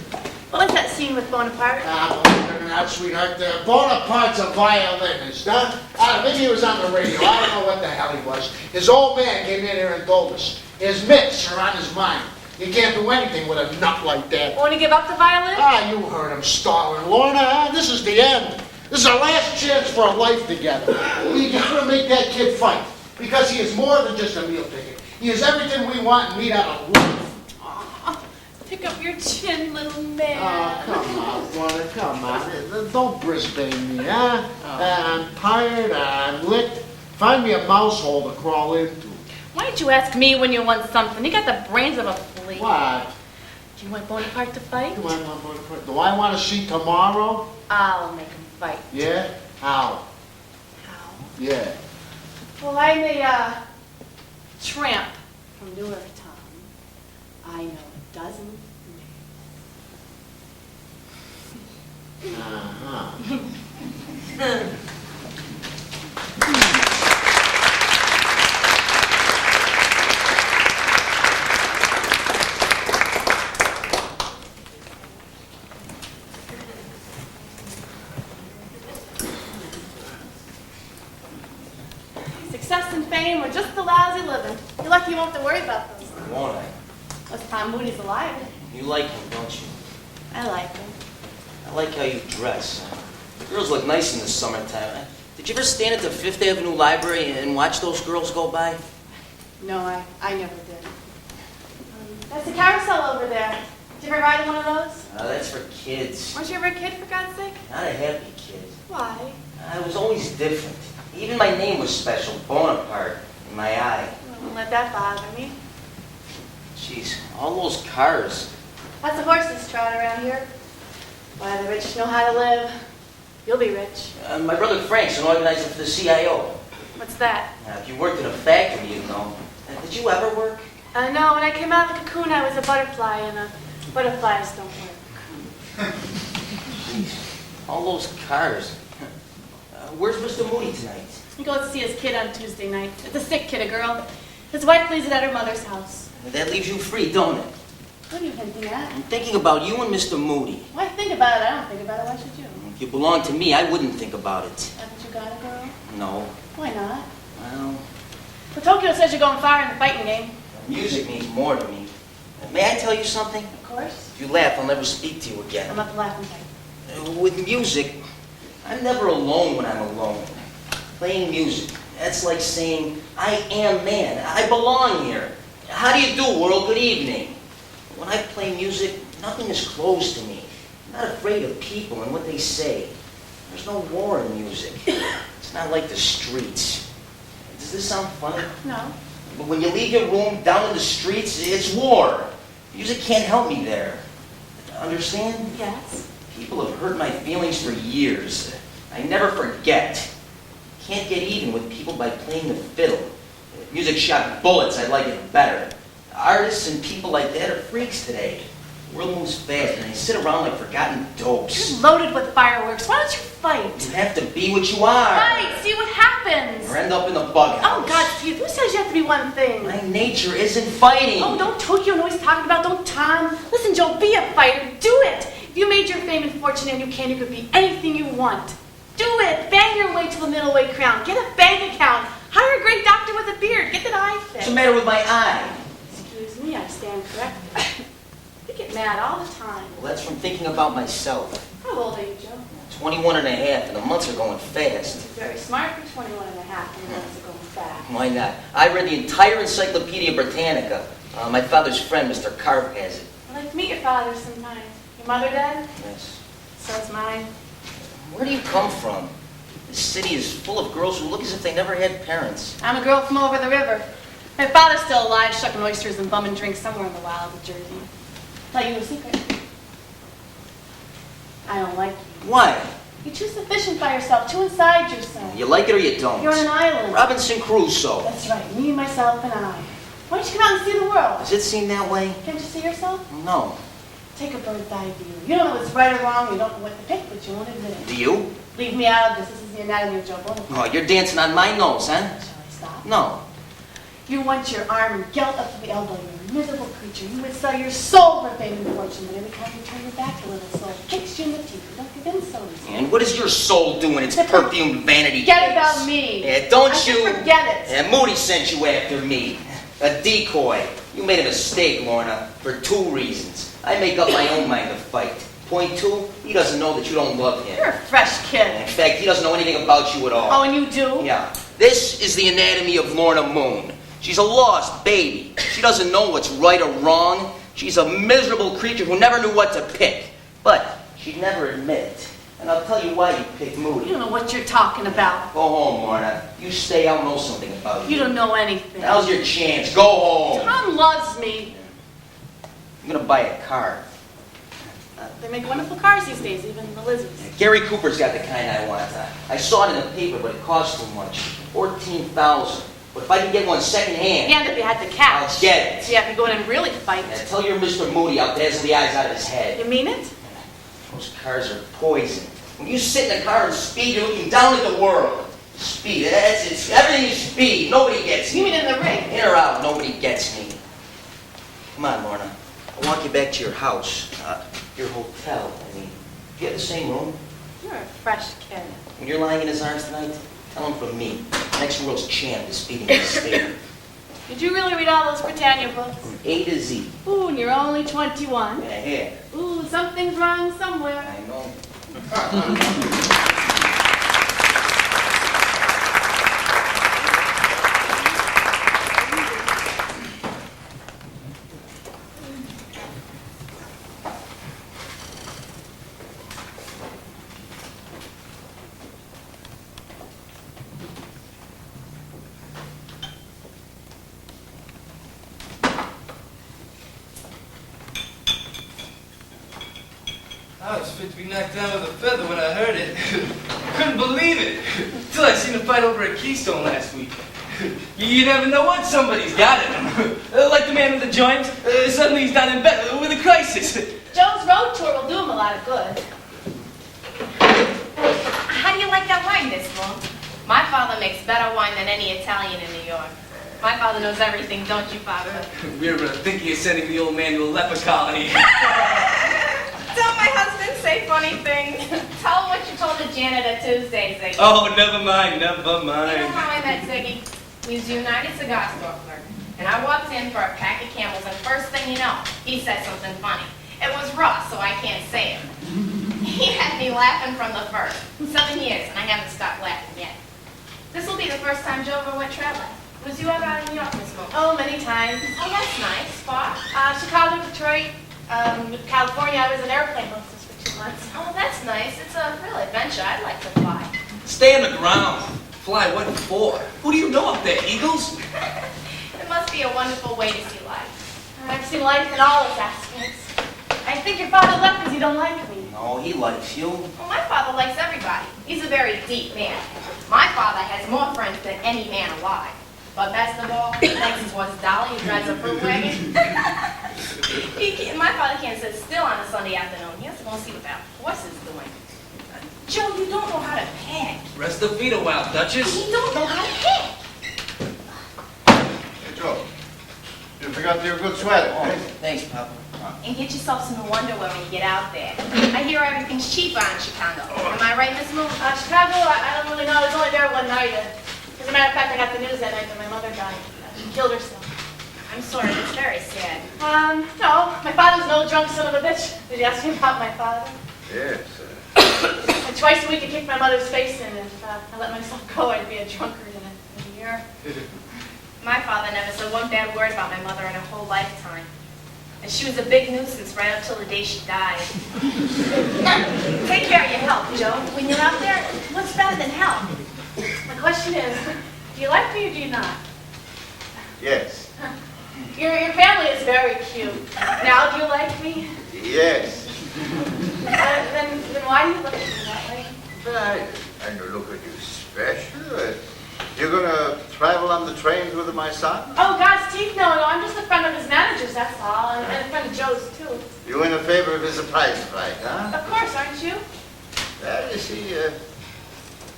What was that scene with Bonaparte? Now, sweetheart, Bonaparte's a violinist, huh? Maybe he was on the radio. I don't know what the hell he was. His old man came in here and told us. His mitts are on his mind. You can't do anything with a nut like that. Want to give up the violin? You heard him stalling. Lorna, this is the end. This is our last chance for a life together. We gotta make that kid fight. Because he is more than just a meal ticket. He is everything we want and need out of life. Aw, pick up your chin, little man. Oh, come on, brother, come on. Don't Brisbane me, huh? I'm tired, I'm licked. Find me a mouse hole to crawl into. Why didn't you ask me when you want something? You got the brains of a flea. What? Do you want Bonaparte to fight? Do I want to see tomorrow? I'll make him fight. Yeah? How? How? Yeah. Well, I'm a tramp from Newark, Tom. I know a dozen names. Uh-huh. Success and fame are just the lousy living. You're lucky you won't have to worry about those. Won't I? Unless Tom Moody's alive. You like him, don't you? I like him. I like how you dress. Girls look nice in the summertime. Did you ever stand at the Fifth Avenue Library and watch those girls go by? No, I never did. That's the carousel over there. Did you ever ride in one of those? That's for kids. Weren't you ever a kid, for God's sake? Not a happy kid. Why? I was always different. Even my name was special, Bonaparte, in my eye. Don't let that bother me. Jeez, all those cars. Lots of horses trot around here. Why, the rich know how to live. You'll be rich. My brother Frank's an organizer for the CIO. What's that? Now, if you worked in a factory, you'd know. Did you ever work? No, when I came out of the cocoon, I was a butterfly, and butterflies don't work. All those cars. Where's Mr. Moody tonight? He goes to see his kid on Tuesday night. It's a sick kid, a girl. His wife leaves it at her mother's house. That leaves you free, don't it? What are you hinting at? I'm thinking about you and Mr. Moody. Why think about it? I don't think about it. Why should you? If you belonged to me, I wouldn't think about it. Haven't you got a girl? No. Why not? Well, Well, Tokyo says you're going far in the fighting game. music means more to me. May I tell you something? Of course. If you laugh, I'll never speak to you I'm again. not the laughing type. With music, I'm never alone when I'm alone. Playing music, that's like saying, I am man. I belong here. How do you do, world? Good evening. When I play music, nothing is closed to me. I'm not afraid of people and what they say. There's no war in music. It's not like the streets. Does this sound funny? No. But when you leave your room down in the streets, it's war. Music can't help me there. Understand? Yes. People have hurt my feelings for years. I never forget. Can't get even with people by playing the fiddle. If music shot bullets, I'd like it better. Artists and people like that are freaks today. The world moves fast, and they sit around like forgotten dopes. You're loaded with fireworks. Why don't you fight? You have to be what you are. Fight. See what happens. Or end up in the bug house. Oh, God, Steve, who says you have to be one thing? My nature isn't fighting. Oh, don't Tokyo know what he's talking about. Don't Tom. Listen, Joe, be a fighter. Do it. If you made your fame and fortune and you can, you could be anything you want. Do it. Bang your way to the middleweight crown. Get a bank account. Hire a great doctor with a beard. Get that eye What's fixed. the matter with my eye? Excuse me, I stand corrected. You get mad all the time. Well, that's from thinking about myself. How old are you, Joe? 21 and a half, and the months are going fast. Very smart for 21 and a half, and the months are going fast. Why not? I read the entire Encyclopedia Britannica. My father's friend, Mr. Carp, has it. I'd like to meet your father sometime. Your mother dead? Yes. So's mine. Where do you come from? This city is full of girls who look as if they never had parents. I'm a girl from over the river. My father's still alive, shucking oysters and bumming drinks somewhere in the wilds of Jersey. Tell you a secret. I don't like you. Why? You're too sufficient by yourself, too inside yourself. You like it or you don't? You're on an island. Robinson Crusoe. That's right, me, myself, and I. Why don't you come out and see the world? Does it seem that way? Can't you see yourself? No. Take a bird's eye view. You don't know what's right or wrong, you don't know what to pick, but you won't admit it. Do you? Leave me out of this. This is the anatomy of Joe Bonaparte. Oh, you're dancing on my nose, huh? Shall I stop? No. You want your arm and gelt up to the elbow. You're a miserable creature. You would sell your soul for fame and fortune, but every time you turn your back, the little soul kicks you in the teeth. You don't give in so easily. And what does your soul do in its perfumed vanity Forget case? about me. Yeah, don't I you? said forget it. Yeah, Moody sent you after me. A decoy. You made a mistake, Lorna, for two reasons. I make up my own mind to fight. Point two, he doesn't know that you don't love him. You're a fresh kid. In fact, he doesn't know anything about you at all. Oh, and you do? Yeah. This is the anatomy of Lorna Moon. She's a lost baby. She doesn't know what's right or wrong. She's a miserable creature who never knew what to pick. But she'd never admit it. And I'll tell you why you picked You Moody. don't know what you're talking about. Go home, Lorna. You stay, I'll know something about you. You don't know anything. Now's your chance. Go home. Tom loves me. I'm gonna buy a car. They make wonderful cars these days, even the lizards. Gary Cooper's got the kind I want. I saw it in the paper, but it cost too much. $14,000. But if I can get one secondhand, And if you had the cash. I'll get it. Yeah, if you go in and really fight. Tell your Mr. Moody I'll dazzle the eyes out of his head. You mean it? Those cars are poison. When you sit in a car and speed, you're looking down at the world. Speed, that's it. Everything is speed. Nobody gets me. You mean in the ring? In or out, nobody gets me. Come on, Lorna. I'll walk you back to your house. Your hotel, I mean. Do you have the same room? You're a fresh kid. When you're lying in his arms tonight, tell him from me. Next world's champ is beating his state. Did you really read all those Britannia books? From A to Z. Ooh, and you're only 21. Yeah. Ooh, something's wrong somewhere. I know. I was fit to be knocked down with a feather when I heard it. Couldn't believe it. Till I seen a fight over a Keystone last week. You never know what somebody's got in him. Like the man with the joint, suddenly he's down in bed with a crisis. Joe's road tour will do him a lot of good. you like that wine, Miss Moon? My father makes better wine than any Italian in New York. My father knows everything, don't you, Papa? We're thinking of sending the old man to a leper colony. Don't my husband say funny things? Tell him what you told the janitor Tuesday, Ziggy. Oh, never mind, never You know mind. how I met Ziggy? He was a United Cigar Store clerk. And I walked in for a pack of Camels, and first thing you know, he said something funny. It was Ross, so I can't say it. He had me laughing from the first. 7 years, and I haven't stopped laughing yet. This will be the first time Joe ever went traveling. Was you ever out in New York, Miss Moon? Oh, many times. Oh, that's nice. Far? Chicago, Detroit, California. I was an airplane hostess for 2 months. Oh, that's nice. It's a real adventure. I'd like to fly. Stay on the ground. Fly what for? Who do you know up there, Eagles? It must be a wonderful way to see life. I've seen life in all its aspects. I think your father left because he don't like me. No, he likes you. Well, my father likes everybody. He's a very deep man. My father has more friends than any man alive. But best of all, he likes his horse Dolly, who drives a fruit wagon. My father can't sit still on a Sunday afternoon. He has to go and see what that horse is doing. Joe, you don't know how to pick. Rest the feet a while, Duchess. You don't know how to pick. Hey, Joe, you forgot your good sweater, Oh, eh? thanks, Papa. And get yourself some new underwear when you get out there. I hear everything's cheaper in Chicago. Am I right, Miss Moon? Chicago, I don't really know. I was only there one night. As a matter of fact, I got the news that night that my mother died. She killed herself. I'm sorry, it's very sad. No. My father's an old drunk son of a bitch. Did you ask me about my father? Yes. Twice a week I kicked my mother's face in. If I let myself go, I'd be a drunkard in a year. My father never said one bad word about my mother in her whole lifetime. And she was a big nuisance right up till the day she died. Take care of your health, Joe. When you're out there, what's better than health? The question is, do you like me or do you not? Yes. Your family is very cute. Now, do you like me? Yes. Then why do you look at me that way? I don't look at you special. You're gonna travel on the trains with my son? Oh, God's teeth, no. I'm just a friend of his manager's, that's all. And a friend of Joe's, too. You in a favor of his prize fight, huh? Of course, aren't you? Well, you see,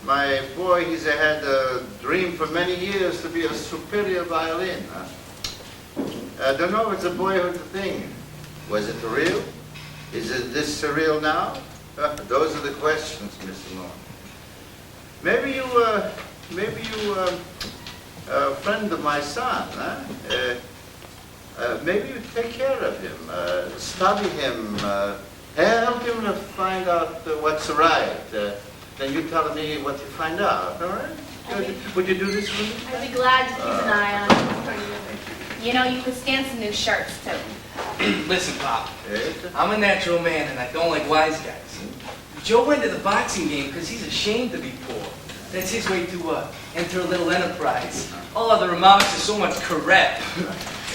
my boy, he's had a dream for many years to be a superior violin, huh? I don't know if it's a boyhood thing. Was it real? Is it this surreal now? Those are the questions, Mr. Moore. Maybe you, a friend of my son, huh? Maybe you take care of him, study him, help him to find out what's right. Then you tell me what you find out, all right? Would you do this for me? I'd be glad to keep an eye on him. You know, you could stand some new shirts, too. Listen, Pop. Yes? I'm a natural man, and I don't like wise guys. Joe went to the boxing game because he's ashamed to be poor. That's his way to enter a little enterprise. All other remarks are so much correct.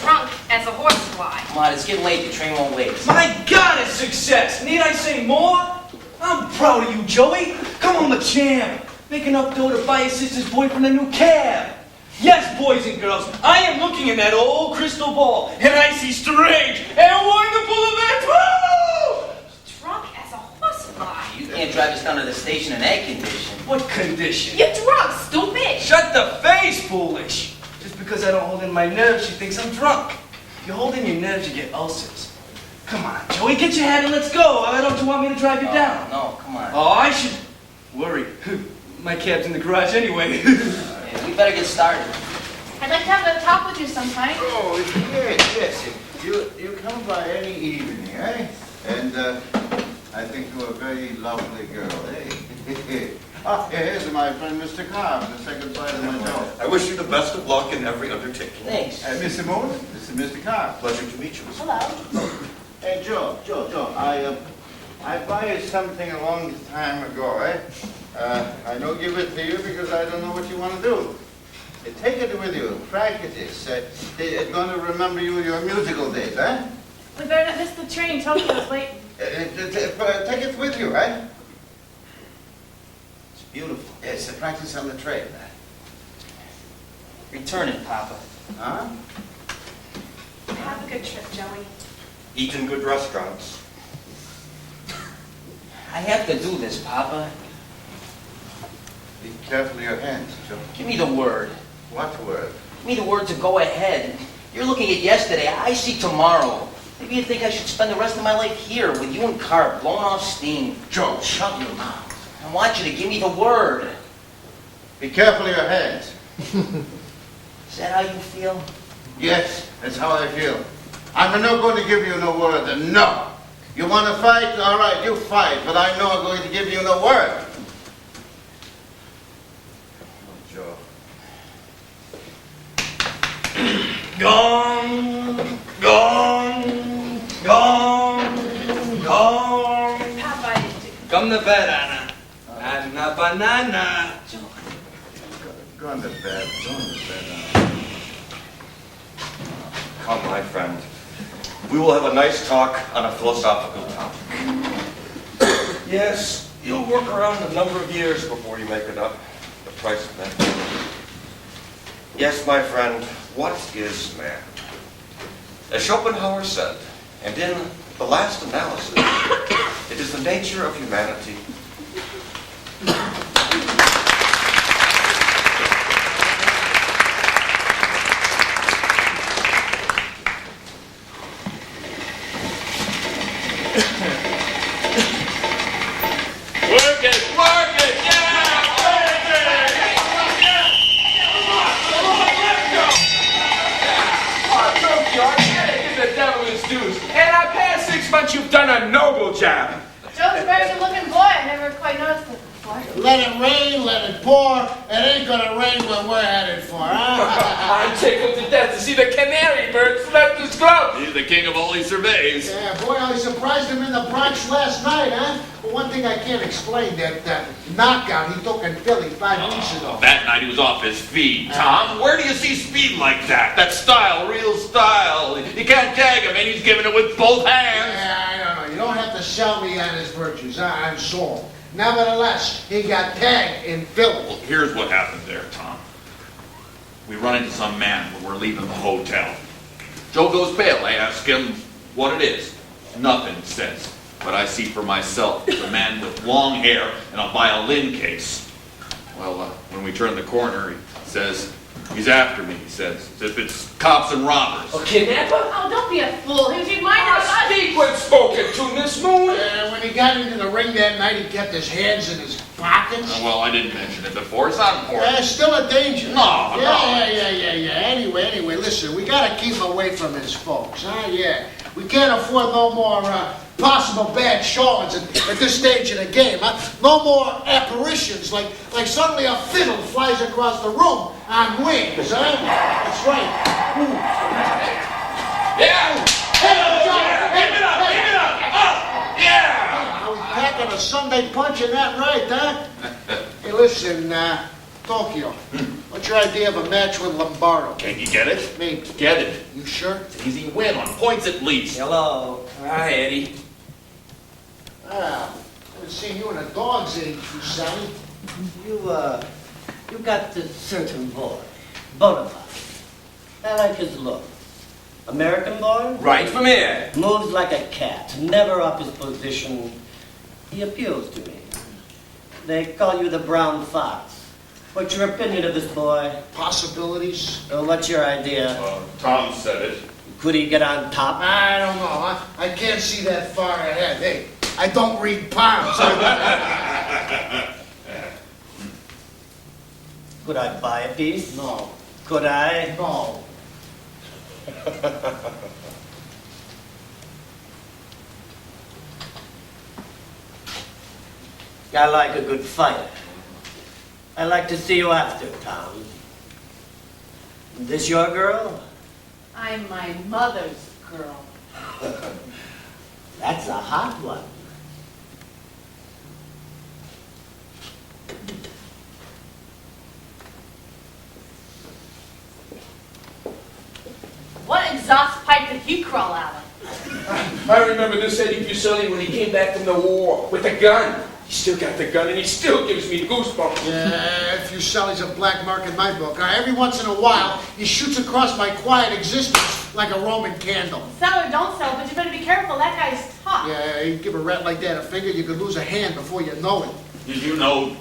Drunk as a horsefly. Come on, it's getting late. The train won't wait. My God, it's success! Need I say more? I'm proud of you, Joey. Come on, the champ. Make enough dough to buy your sister's boyfriend a new cab. Yes, boys and girls, I am looking in that old crystal ball, and I see strange and wonderful events. Woo! Drunk as a horsefly. You can't drive us down to the station in that condition. What condition? You're drunk, stupid. Shut the face, foolish! Just because I don't hold in my nerves, she thinks I'm drunk. If you hold in your nerves, you get ulcers. Come on, Joey, get your head and let's go. Don't you want me to drive you down? No, come on. Oh, I should worry. My cab's in the garage anyway. Yeah, we better get started. I'd like to have a talk with you sometime. Oh, yes. You come by any evening, eh? And I think you're a very lovely girl, eh? Here's my friend Mr. Cobb, the second side of my door. I wish you the best of luck in every undertaking. Thanks. Mr. Moon, this is Mr. Cobb. Pleasure to meet you. Hello. Hey, Joe, I buy you something a long time ago, eh? I don't give it to you because I don't know what you want to do. Take it with you, practice. It's going to remember you your musical days, eh? We better not miss the train. Tokyo's late. Take it with you, eh? It's beautiful. Yes, practice on the train. Return it, Papa. Huh? Have a good trip, Joey. Eat in good restaurants. I have to do this, Papa. Careful your hands, Joe. Give me the word. What word? Give me the word to go ahead. You're looking at yesterday. I see tomorrow. Maybe you think I should spend the rest of my life here with you and Carp blowing off steam. Joe, shut your mouth. I want you to give me the word. Be careful your hands. Is that how you feel? Yes, that's how I feel. I'm not going to give you no word, and no. You want to fight? All right, you fight, but I'm not going to give you no word. Joe. Gone, gone, gone, gone. Papa, Come to bed, Anna. Anna banana. Go on to bed. Go on to bed. Come, my friend. We will have a nice talk on a philosophical topic. Yes, you'll work around a number of years before you make it up. The price of that. Yes, my friend, what is man? As Schopenhauer said, and in the last analysis, it is the nature of humanity. Work it, yeah! The devil is deuce. And our past 6 months, you've done a noble job. Joe's a very good-looking boy. I never quite noticed it before. Let it rain, let it pour. It ain't gonna rain when we're headed for, huh? I'm tickled to death to see the canary bird flap his glove. He's the king of all he surveys. Yeah, boy, I surprised him in the Bronx last night, huh? But one thing I can't explain, that knockout he took in Philly 5 weeks ago. That night he was off his feet. Tom, where do you see speed like that? That style, real style. You can't tag him, and he's giving it with both hands. Yeah, I don't know. You don't have to sell me on his virtues. I'm sold. Nevertheless, he got tagged in Philly. Well, here's what happened there, Tom. We run into some man when we're leaving the hotel. Joe goes pale. I ask him what it is. Nothing, he says. But I see for myself. It's a man with long hair and a violin case. Well, when we turn the corner, he says, he's after me, he says. As if it's cops and robbers. A kidnapper? Oh, don't be a fool. He was reminded of us. Speak when spoken to, Miss Moon. And when he got into the ring that night, he kept his hands in his pockets. Well, I didn't mention it before. It's not important. Yeah, still a danger. No, Yeah. Anyway, listen, we gotta keep him away from his folks, huh? Yeah. We can't afford no more possible bad showings at this stage of the game, huh? No more apparitions like suddenly a fiddle flies across the room on wings, huh? That's right. Yeah! Hey, John! Give it up! Up! Yeah! I was packing a Sunday punch in that right, huh? Hey, listen, Tokyo, what's your idea of a match with Lombardo? Can you get it? Me. Get it. You sure? It's an easy win on points at least. Hello. Hi, Eddie. Ah, I haven't seen you in a dog's age, you Sally. You got this certain boy, Bonaparte. I like his look. American boy? Right from here. Moves like a cat, never off his position. He appeals to me. They call you the brown fox. What's your opinion of this boy? Possibilities? What's your idea? Tom said it. Could he get on top? I don't know. I can't see that far ahead. Hey, I don't read palms. Could I buy a piece? No. Could I? No. I like a good fighter. I like to see you after, Tom. This your girl? I'm my mother's girl. That's a hot one. What exhaust pipe did he crawl out of? I remember this Eddie Fusilli when he came back from the war with a gun. He still got the gun and he still gives me goosebumps. Yeah, Fuselli's a black mark in my book. Every once in a while, he shoots across my quiet existence like a Roman candle. Sell or don't sell, but you better be careful. That guy's tough. Yeah, you give a rat like that a finger, you could lose a hand before you know it. Did you know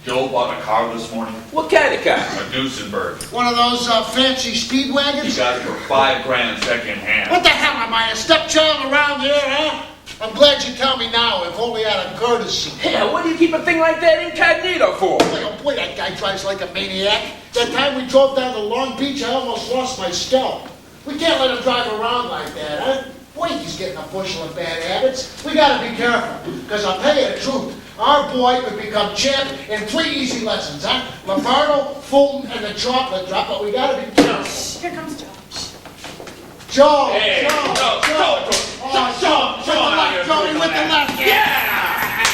Joe bought a car this morning, What kind of car? a Duesenberg. One of those fancy speed He wagons? got it for $5,000 second hand. What the hell am I, a stepchild around here, huh? I'm glad you tell me now, if only out of courtesy. Yeah, what do you keep a thing like that incognito for? Boy, oh boy, that guy drives like a maniac. That time we drove down to Long Beach, I almost lost my scalp. We can't let him drive around like that, huh? Boy, he's getting a bushel of bad habits. We gotta be careful, because I'll tell you the truth. Our boy could become champ in 3 easy lessons, huh? Lombardo, Fulton, and the chocolate drop, but we gotta be careful. Here comes Joe. Joe! Hey, Joe! Joe, Joe! Joe, Oh, Joey, with the left! Yeah!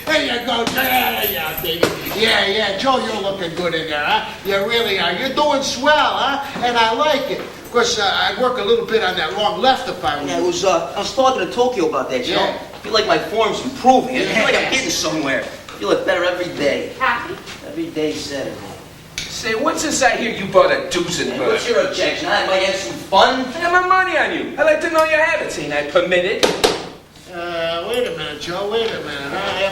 There you go, yeah, baby. Yeah, Joe, you're looking good in there, huh? You really are. You're doing swell, huh? And I like it. Of course, I work a little bit on that wrong left if I were Yeah, you. I was talking to Tokyo about that, you know? Yeah. I feel like my form's improving. I feel like I'm Yeah. getting somewhere. I feel like better every day. Happy? Every day Saturday. Say, what's this I hear you bought a Hey, Duesenberg? what's your objection? I might have some fun. I got my money on you. I like to know your habits. Ain't I permitted? Wait a minute, Joe, wait a minute, huh?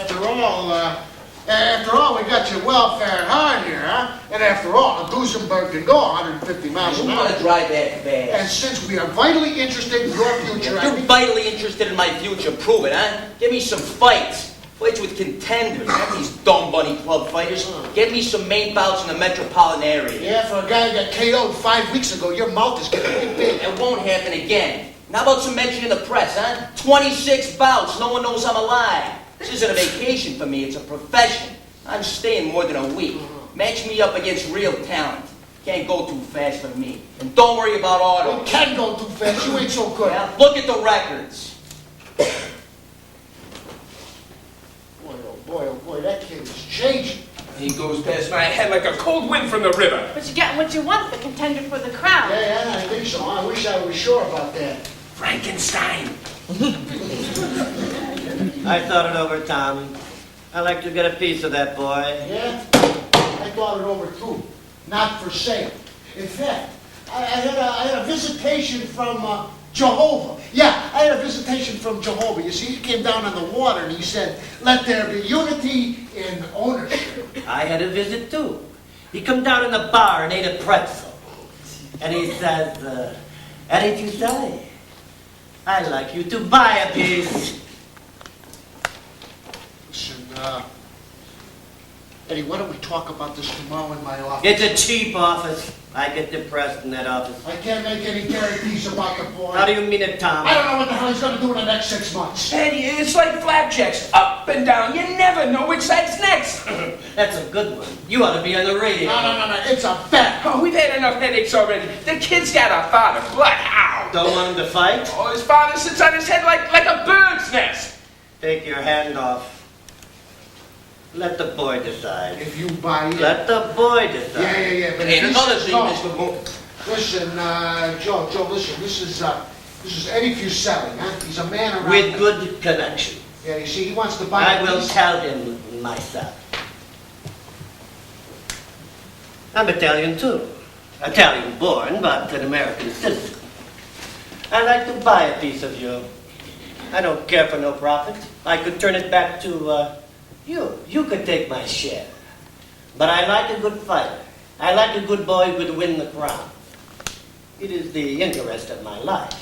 After all, we got your welfare hard here, huh? And after all, a Duesenberg can go 150 miles You an want to hour. drive that And fast? since we are vitally interested in your future, If I you're think... vitally interested in my future, prove it, huh? Give me some fights. Fights with contenders, not these dumb bunny club fighters. Get me some main bouts in the metropolitan area. Yeah, for a guy who got KO'd 5 weeks ago, your mouth is getting pretty big. It won't happen again. Now how about some mention in the press, huh? 26 bouts, no one knows I'm alive. This isn't a vacation for me, it's a profession. I'm staying more than a week. Match me up against real talent. Can't go too fast for me. And don't worry about You autos. can go too fast, you ain't so good. Yeah, look at the records. Boy, oh boy, that kid is changing. He goes past my head like a cold wind from the river. But you're getting what you want, the contender for the crown. Yeah, I think so. I wish I was sure about that. Frankenstein. I thought it over, Tom. I'd like to get a piece of that boy. Yeah? I thought it over too. Not for sale. In fact, I had a visitation from Jehovah. Yeah, I had a visitation from Jehovah. You see, he came down on the water and he said, let there be unity in ownership. I had a visit too. He come down in the bar and ate a pretzel. And he says, Eddie, you say, I'd like you to buy a piece. Listen, Eddie, why don't we talk about this tomorrow in my office? It's a cheap office. I get depressed in that office. I can't make any guarantees about the boy. How do you mean it, Tom? I don't know what the hell he's going to do in the next 6 months. Eddie, it's like flapjacks, up and down. You never know which side's next. That's a good one. You ought to be on the radio. No, it's a bet. Oh, we've had enough headaches already. The kid's got a father. Blood, ow. Don't want him to fight? Oh, his father sits on his head like a bird's nest. Take your hand off. Let the boy decide. If you buy it. Let the boy decide. Yeah, but And if he another says thing, no- Mr. Moon. Listen, Joe, listen, this is Eddie Fuseli, huh? He's a man around... With good connection. Yeah, you see, he wants to buy I a will piece. tell him myself. I'm Italian too. Italian born, but an American citizen. I'd like to buy a piece of you. I don't care for no profit. I could turn it back to you. You could take my share. But I like a good fighter. I like a good boy who could win the crown. It is the interest of my life.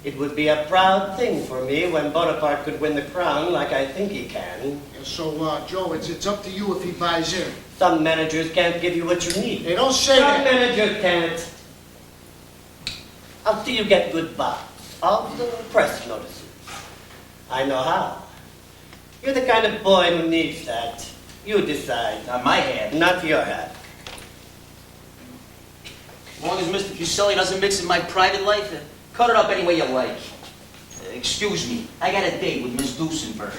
It would be a proud thing for me when Bonaparte could win the crown like I think he can. Yeah, so, Joe, it's up to you if he buys in. Some managers can't give you what you need. They don't say Some that. managers can't. Until you get good bobs, all the press notices. I know how. You're the kind of boy who needs that. You decide. Not my hand. Not your hat. As long as Mr. Fuseli doesn't mix in my private life, cut it up any way you like. Excuse me, I got a date with Miss Duesenberg.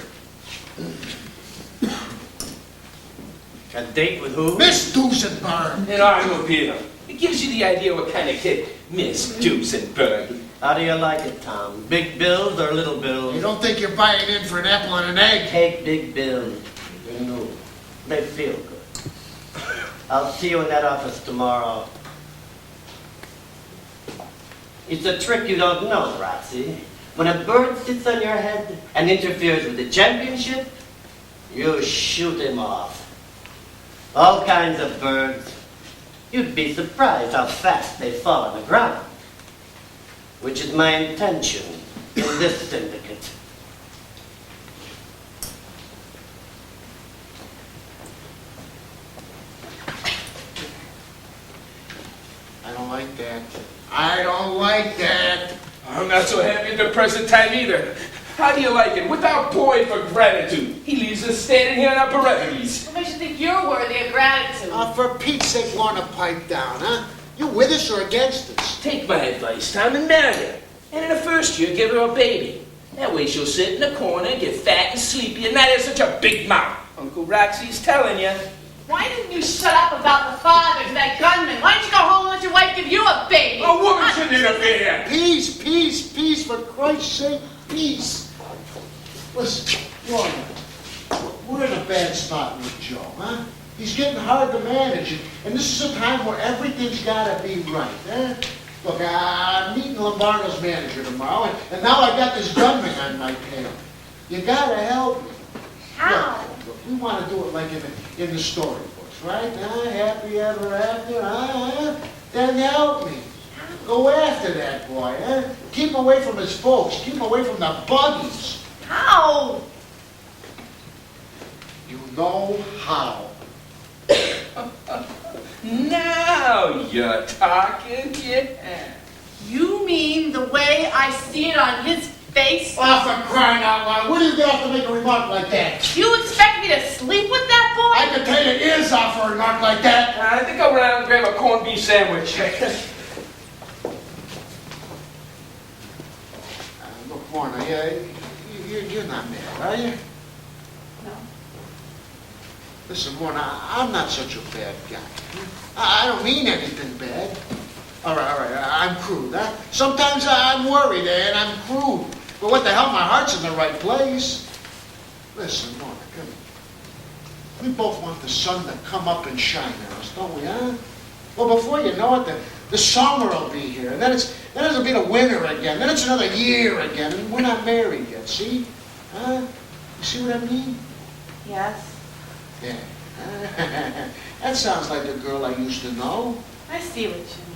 A date with who? Miss Duesenberg. An automobile. It gives you the idea what kind of kid Miss Duesenberg. How do you like it, Tom? Big bills or little bills? You don't think you're buying in for an apple and an egg? Take big bills. You know, they feel good. I'll see you in that office tomorrow. It's a trick you don't know, Roxy. When a bird sits on your head and interferes with the championship, You shoot him off. All kinds of birds. You'd be surprised how fast they fall on the ground. Which is my intention in this syndicate. I don't like that. I don't like that. I'm not so happy at the present time either. How do you like it? Without boy for gratitude. He leaves us standing here in our perennials. What makes you think you're worthy of gratitude? For Pete's sake, Lorna, pipe down, huh? You with us or against us? Take my advice, Tom, and marry her. And in the first year, give her a baby. That way she'll sit in the corner, get fat and sleepy, and not have such a big mouth. Uncle Roxy's telling you. Why didn't you shut up about the father to that gunman? Why don't you go home and let your wife give you a baby? A woman shouldn't interfere. Peace, peace, peace, for Christ's sake, peace. Listen, Lorna, we're in a bad spot with Joe, huh? He's getting hard to manage, and this is a time where everything's got to be right, huh? Look, I'm meeting Lombardo's manager tomorrow, and now I got this gunman on my tail. You got to help me. How? Look, we want to do it like in the storybooks, right? Happy ever after, Then help me. Go after that boy, huh? Keep him away from his folks. Keep him away from the buggies. How? You know how. Now you're talking, yeah. You mean the way I see it on his face? Oh, for crying out loud. What do you get off to make a remark like that? You expect me to sleep with that boy? I can tell your ears off for a remark like that. I think I'll run out and grab a corned beef sandwich. Look, Lorna, you're not mad, are you? No. Listen, Lorna, I'm not such a bad guy. I don't mean anything bad. All right, I'm crude, huh? Sometimes I'm worried, and I'm crude. But what the hell, my heart's in the right place. Listen, Lorna, come here. We both want the sun to come up and shine on us, don't we, huh? Well, before you know it, the summer will be here, and then it'll be the winter again, then it's another year again, and we're not married yet, see? Huh? You see what I mean? Yes. Yeah. That sounds like the girl I used to know. I see what you mean.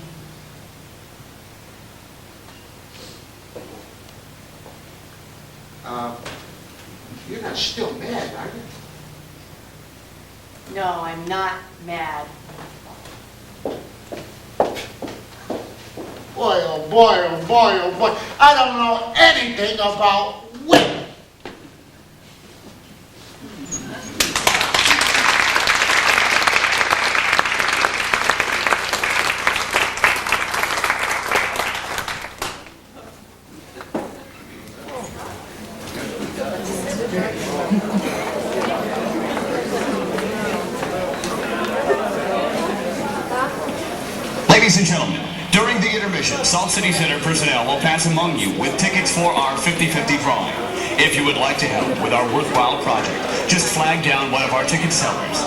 You're not still mad, are you? No, I'm not mad. Boy, oh boy, oh boy, oh boy. I don't know anything about women. Ladies and gentlemen, during the intermission, Salt City Center personnel will pass among you with tickets for our 50-50 drawing. If you would like to help with our worthwhile project, just flag down one of our ticket sellers.